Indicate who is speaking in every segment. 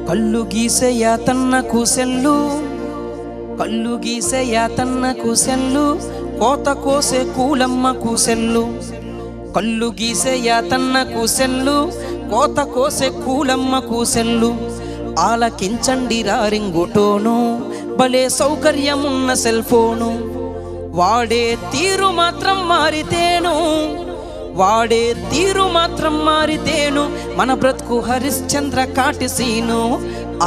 Speaker 1: కళ్ళు గీసే యాతన్నకు సెల్లు, కళ్ళు గీసే యాతన్నకు సెల్లు, కోత కోసే కూలమ్మకు సెల్లు. కళ్ళు గీసే యాతన్నకు సెల్లు, కోత కోసే కూలమ్మకు సెల్లు. ఆలకించండి రింగుటోను, భలే సౌకర్యమున్న సెల్ ఫోను. వాడే తీరు మాత్రం మారితేను, వాడే తీరు మాత్రం మారితేను, మన బ్రతుకు హరిశ్చంద్ర కాటిసీను.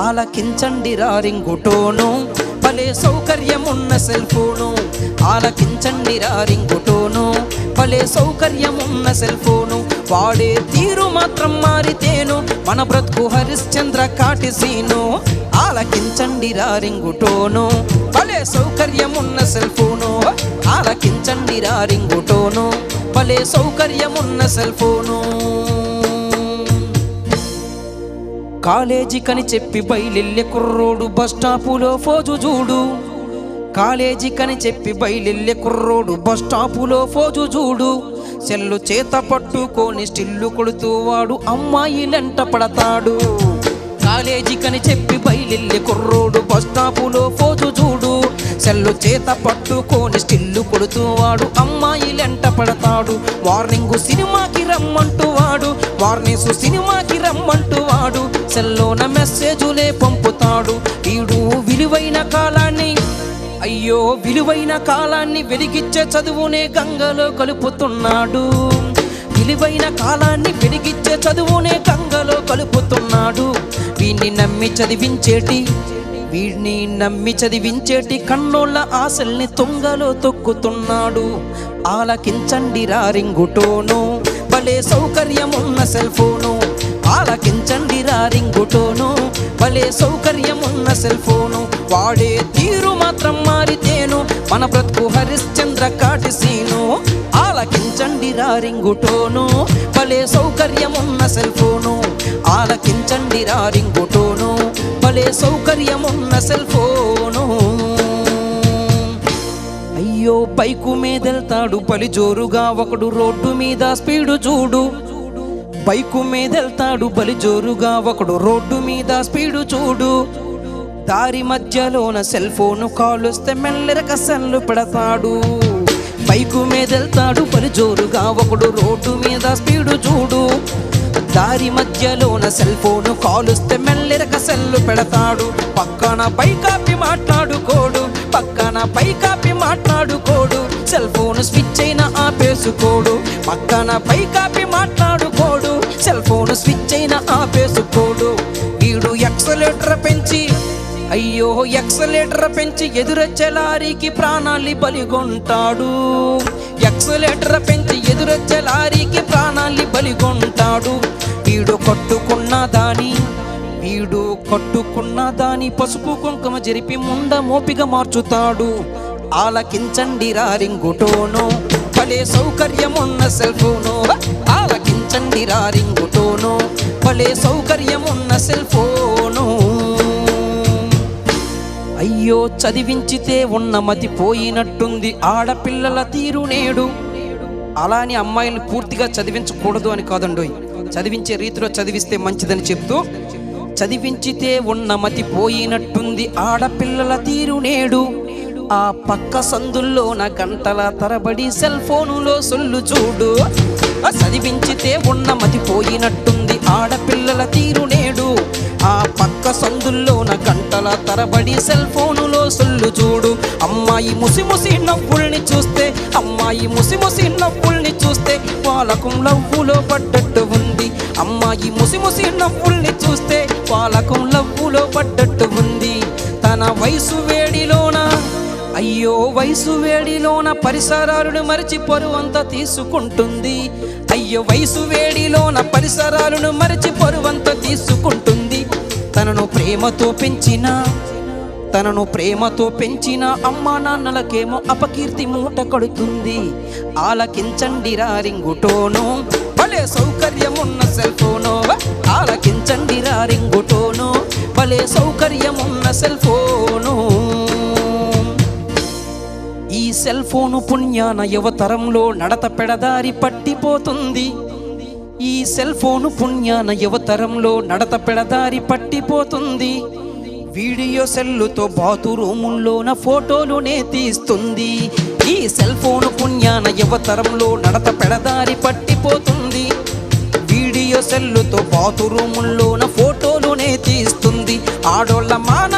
Speaker 1: ఆలకించండి రింగుటోను, భలే సౌకర్యమున్న సెల్ ఫోను. ఆలకించండి రింగుటోను, భలే సౌకర్యమున్న సెల్ ఫోను. వాడే తీరు మాత్రం మారితేను, మన బ్రతుకు హరిశ్చంద్ర కాటిసీను. ఆలకించండి రింగుటోను, భలే సౌకర్యమున్న సెల్ ఫోను. ఆలకించండి రింగుటోను, భలే సౌకర్యమున్న సెల్ ఫోను. కాలేజీకని చెప్పి బయలెల్లె కుర్రోడు బస్ స్టాపులో ఫోజు చూడు. కాలేజీకని చెప్పి బయలెల్లె కుర్రోడు బస్ స్టాపులో ఫోజు చూడు. సెల్లు చేత పట్టుకొని స్టిల్లు కొడుతూ వాడు అమ్మాయిలంట పడతాడు. కాలేజీకని చెప్పి బయలెల్లె కుర్రోడు బస్ స్టాపులో ఫోజు చూడు. సెల్లు చేత పట్టుకొని స్టిల్లు కొడుతూ వాడు అమ్మాయిలంట పడతాడు. వార్నింగ్ సినిమాకి రమ్మంటూ వాడు, వార్నింగ్స్ సినిమాకి రమ్మంటూ వాడు సెల్లోన మెసేజులే పంపుతాడు. వీడు విలువైన కాలాన్ని, అయ్యో విలువైన కాలాన్ని వెలిగిచ్చే చదువునే గంగలో కలుపుతున్నాడు. విలువైన కాలాన్ని వెలిగిచ్చే చదువునే గంగలో కలుపుతున్నాడు. వీడిని నమ్మి చదివించేటి కన్నోళ్ళ ఆశల్ని తుంగలో తొక్కుతున్నాడు. ఆలకించండి రింగుటోను, భలే సౌకర్యమున్న సెల్ ఫోను. ఆలకించండి రింగుటోను, భలే సౌకర్యమున్న సెల్ ఫోను. వాడే తీరు మాత్రం మారితేను, మన బ్రతుకు హరిశ్చంద్ర కాటిసీను. ఆలకించండి రింగుటోను, భలే సౌకర్యమున్న సెల్ ఫోను. ఆలకించండి రింగుటోను, భలే సౌకర్యమున్న సెల్ ఫోను. అయ్యో బైకు మీదెళ్తాడు బలి జోరుగా ఒకడు, రోడ్డు మీద స్పీడు చూడు. బైకు మీదెళ్తాడు బలి జోరుగా ఒకడు, రోడ్డు మీద స్పీడు చూడు. దారి మధ్యలోన సెల్ ఫోను కాలుస్తే మెల్లెరక సెల్లు పెడతాడు. బైకు మీదెళ్తాడు బలి జోరుగా ఒకడు, రోడ్డు మీద స్పీడు చూడు. దారి మధ్యలోన సెల్ ఫోను కాలుస్తే మెల్లెరక సెల్లు పెడతాడు. పక్కన పైకాపి మాట్లాడుకోడు, పక్కన పైకాపి మాట్లాడుకోడు. సెల్ ఫోను స్విచ్ అయినా ఆపేసుకోడు. పక్కన పైకాపి మాట్లాడుకోడు, సెల్ ఫోను స్విచ్ అయినా ఆపేసుకోడు. వీడు ఎక్సలేటర్ పెంచి, అయ్యో ఎక్సలేటర్ పెంచి ఎదురొచ్చే లారీకి ప్రాణాల్ని బలిగొంటాడు. ఎక్సలేటర్ పెంచి ఎదురొచ్చే లారీకి ప్రాణాల్ని బలిగొంటాడు. వీడు కట్టుకున్న దాని పసుపు కుంకుమ జరిపి ముండ మోపిగా మార్చుతాడు. ఆలకించండి రింగుటోను, భలే సౌకర్యమున్న సెల్ ఫోను. ఆలకించండి రింగుటోను, భలే సౌకర్యమున్న సెల్ ఫోను. అయ్యో చదివించితే ఉన్న మతి పోయినట్టుంది ఆడపిల్లల తీరు నేడు. అలా అని అమ్మాయిలను పూర్తిగా చదివించకూడదు అని కాదండోయ్, చదివించే రీతిలో చదివిస్తే మంచిదని చెప్తూ, చదివించితే ఉన్న మతి పోయినట్టుంది ఆడపిల్లల తీరు నేడు. ఆ పక్క సందుల్లోన గంటల తరబడి సెల్ ఫోనులో సొల్లు చూడు. చదివించితే ఉన్న మతి పోయినట్టుంది ఆడపిల్లల తీరు నేడు. ఆ పక్క సందుల్లోన గంటల తరబడి సెల్ ఫోనులో సొల్లు చూడు. అమ్మాయి ముసిముసి నవ్వుల్ని చూస్తే, అమ్మాయి ముసిముసి నవ్వుల్ని చూస్తే వాళ్ళకు లవ్వులో పడ్డట్టు ఉంది. అమ్మాయి ముసిముసి నవ్వుల్ని చూస్తే వాళ్ళకు లవ్వులో పడ్డట్టు ఉంది. తన వయసు వేడిలోన, అయ్యో వయసు వేడిలోన పరిసరాలను మరిచి పరువంతా తీసుకుంటుంది. అయ్యో వయసు వేడిలోన పరిసరాలను మరిచి పరువంతా తీసుకుంటుంది. తనను ప్రేమతో పెంచిన అమ్మా నాన్నలకేమో అపకీర్తి మూట కడుతుంది. ఆలకించండి రింగుటోను, భలే సౌకర్యమున్న సెల్ ఫోను. ఆలకించండి రింగుటోను, భలే సౌకర్యమున్న సెల్ ఫోను. ఈ సెల్ ఫోను పుణ్యాన యువతరంలో నడత పెడదారి పట్టిపోతుంది. ఈ సెల్ ఫోను పుణ్యాన యువతరంలో నడత పెడదారి పట్టిపోతుంది. వీడియో సెల్లుతో బాతురూముల్లోన ఫోటోలునే తీస్తుంది. ఈ సెల్ ఫోను పుణ్యాన యువతరంలో నడత పెడదారి పట్టిపోతుంది. వీడియో సెల్లుతో బాతురూముల్లోన ఫోటోలునే తీస్తుంది. ఆడోళ్ళ మాన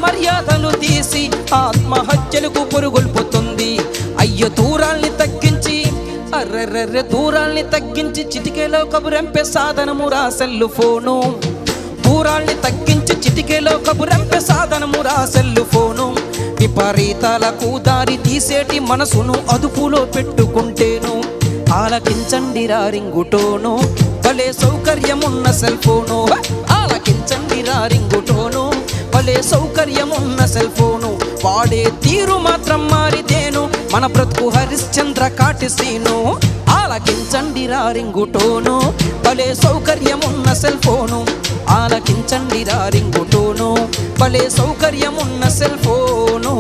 Speaker 1: మర్యాదలు తీసి ఆత్మహత్యలకు పురుగొల్పుతుంది. అయ్యో దూరాల్ని తగ్గించి దూరాల్ని తగ్గించి చిటికెలో కబురంపే సాధనమురా సెల్లు ఫోను. దూరాల్ని తగ్గించి చిటికెలో కబురంపే సాధనమురా సెల్లు ఫోను. విపరీతాలకు దారి తీసేటి మనసును అదుపులో పెట్టుకుంటేను. ఆలకించండి రా రింగుటోను, భలే సౌకర్యమున్న సెల్ ఫోను. ఆలకించండి రా రింగుటోను, భలే సౌకర్యమున్న సెల్ ఫోను. వాడే తీరు మాత్రం మారితేను మన బ్రతుకు హరిశ్చంద్ర కాటిసీను. ఆలకించండి రా రింగుటోను, భలే సౌకర్యమున్న సెల్ ఫోను. ఆలకించండి రా రింగుటోను, భలే సౌకర్యమున్న సెల్ ఫోను.